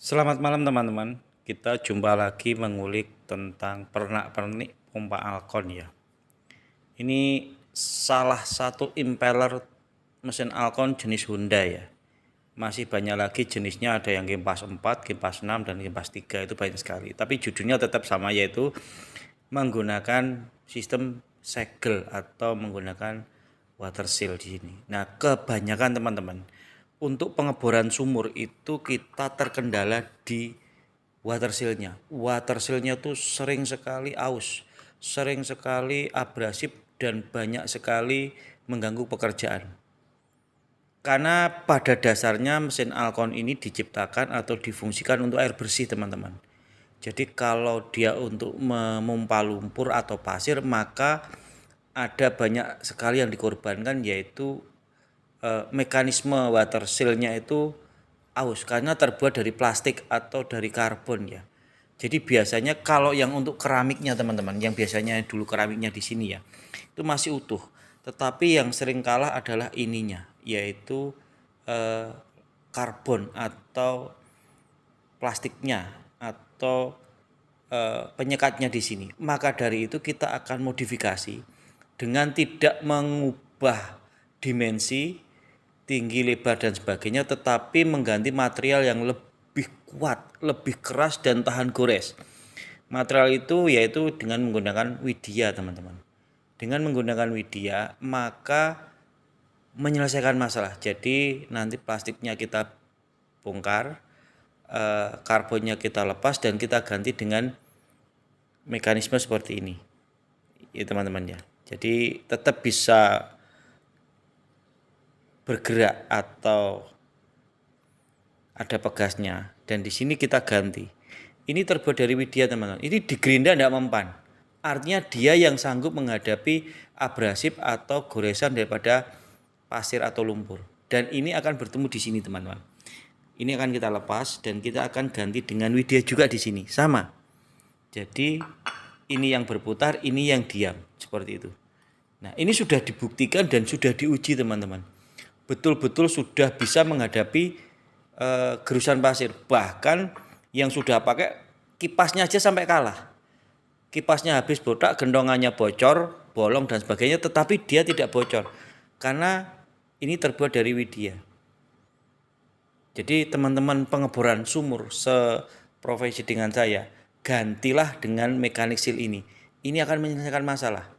Selamat malam teman-teman. Kita jumpa lagi mengulik tentang pernak-pernik pompa Alcon ya. Ini salah satu impeller mesin Alcon jenis Honda ya. Masih banyak lagi jenisnya, ada yang Giempas 4, Giempas 6 dan Giempas 3, itu banyak sekali. Tapi judulnya tetap sama, yaitu menggunakan sistem segel atau menggunakan water seal di sini. Nah, kebanyakan teman-teman untuk pengeboran sumur itu kita terkendala di water seal-nya. Water seal-nya tuh sering sekali aus, sering sekali abrasif dan banyak sekali mengganggu pekerjaan. Karena pada dasarnya mesin Alcon ini diciptakan atau difungsikan untuk air bersih, teman-teman. Jadi kalau dia untuk memompa lumpur atau pasir, maka ada banyak sekali yang dikorbankan, yaitu mekanisme water seal-nya itu aus karena terbuat dari plastik atau dari karbon ya. Jadi biasanya kalau yang untuk keramiknya teman-teman, yang biasanya dulu keramiknya di sini ya, itu masih utuh. Tetapi yang sering kalah adalah ininya, yaitu karbon atau plastiknya atau penyekatnya di sini. Maka dari itu kita akan modifikasi dengan tidak mengubah dimensi, tinggi, lebar dan sebagainya, tetapi mengganti material yang lebih kuat, lebih keras dan tahan gores. Material itu yaitu dengan menggunakan Widya, teman-teman. Dengan menggunakan Widya, maka menyelesaikan masalah. Jadi nanti plastiknya kita bongkar, karbonnya kita lepas dan kita ganti dengan mekanisme seperti ini ya teman-teman ya. Jadi tetap bisa bergerak atau ada pegasnya, dan di sini kita ganti. Ini terbuat dari Widya teman-teman. Ini digerinda tidak mempan. Artinya dia yang sanggup menghadapi abrasif atau goresan daripada pasir atau lumpur. Dan ini akan bertemu di sini teman-teman. Ini akan kita lepas dan kita akan ganti dengan Widya juga di sini. Sama. Jadi ini yang berputar, ini yang diam, seperti itu. Nah, ini sudah dibuktikan dan sudah diuji teman-teman. Betul-betul sudah bisa menghadapi gerusan pasir. Bahkan yang sudah pakai kipasnya aja sampai kalah. Kipasnya habis botak, gendongannya bocor, bolong dan sebagainya, tetapi dia tidak bocor karena ini terbuat dari Widya. Jadi teman-teman pengeboran sumur seprofesi dengan saya, gantilah dengan mekanik seal ini. Ini akan menyelesaikan masalah.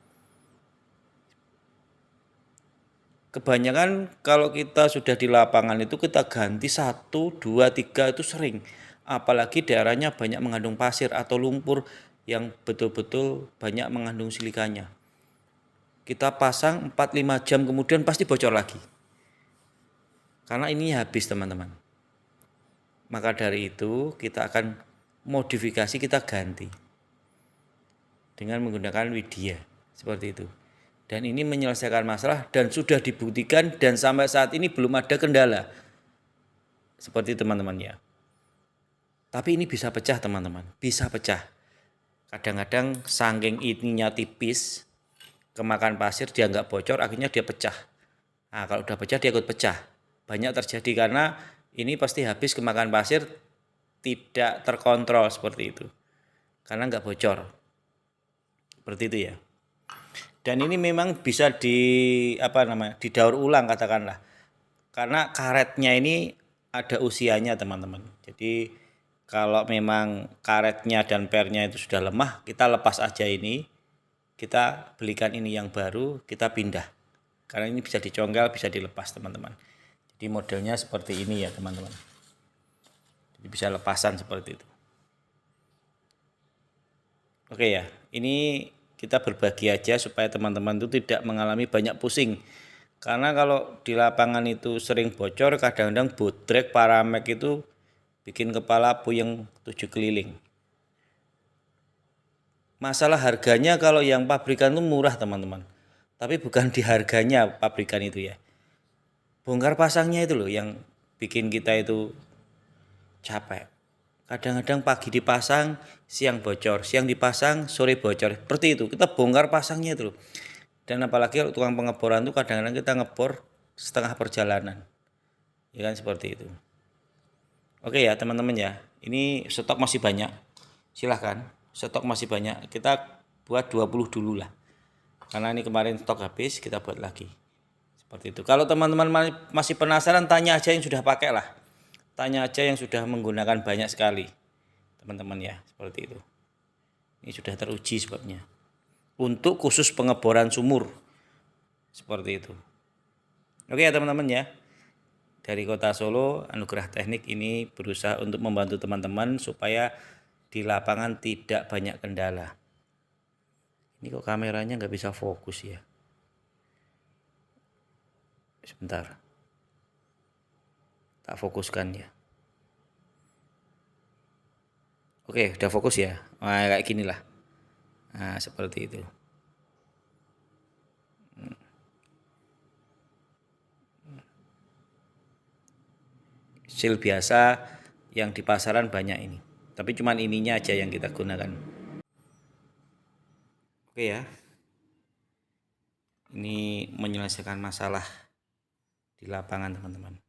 Kebanyakan kalau kita sudah di lapangan itu kita ganti 1, 2, 3 itu sering. Apalagi daerahnya banyak mengandung pasir atau lumpur yang betul-betul banyak mengandung silikanya. Kita pasang 4-5 jam kemudian pasti bocor lagi. Karena ini habis teman-teman. Maka dari itu kita akan modifikasi, kita ganti dengan menggunakan Widya seperti itu. Dan ini menyelesaikan masalah dan sudah dibuktikan dan sampai saat ini belum ada kendala. Seperti teman-teman ya. Tapi ini bisa pecah teman-teman, bisa pecah. Kadang-kadang saking ininya tipis, kemakan pasir dia nggak bocor, akhirnya dia pecah. Nah kalau udah pecah dia ikut pecah. Banyak terjadi karena ini pasti habis kemakan pasir, tidak terkontrol seperti itu. Karena nggak bocor. Seperti itu ya. Dan ini memang bisa didaur ulang katakanlah. Karena karetnya ini ada usianya teman-teman. Jadi kalau memang karetnya dan pernya itu sudah lemah, kita lepas aja ini. Kita belikan ini yang baru, kita pindah. Karena ini bisa dicongkel, bisa dilepas teman-teman. Jadi modelnya seperti ini ya teman-teman. Jadi bisa lepasan seperti itu. Oke ya, ini kita berbagi aja supaya teman-teman itu tidak mengalami banyak pusing. Karena kalau di lapangan itu sering bocor, kadang-kadang bodrek, paramek itu bikin kepala puyeng 7 keliling. Masalah harganya kalau yang pabrikan itu murah teman-teman. Tapi bukan di harganya pabrikan itu ya. Bongkar pasangnya itu loh yang bikin kita itu capek. Kadang-kadang pagi dipasang, siang bocor, siang dipasang, sore bocor. Seperti itu, kita bongkar pasangnya itu loh. Dan apalagi kalau tukang pengeboran itu kadang-kadang kita ngebor setengah perjalanan. Ya kan seperti itu. Oke ya teman-teman ya. Ini stok masih banyak. Silahkan, stok masih banyak. Kita buat 20 dulu lah. Karena ini kemarin stok habis, kita buat lagi. Seperti itu. Kalau teman-teman masih penasaran, tanya aja yang sudah pakai lah. Tanya aja yang sudah menggunakan banyak sekali. Teman-teman ya, seperti itu. Ini sudah teruji sebabnya. Untuk khusus pengeboran sumur. Seperti itu. Oke ya teman-teman ya. Dari Kota Solo, Anugerah Teknik ini berusaha untuk membantu teman-teman supaya di lapangan tidak banyak kendala. Ini kok kameranya nggak bisa fokus ya. Sebentar. Tak fokuskan ya. Oke, udah fokus ya. Nah, kayak gini lah. Nah, seperti itu. Seal biasa yang di pasaran banyak ini. Tapi cuman ininya aja yang kita gunakan. Oke ya. Ini menyelesaikan masalah di lapangan teman-teman.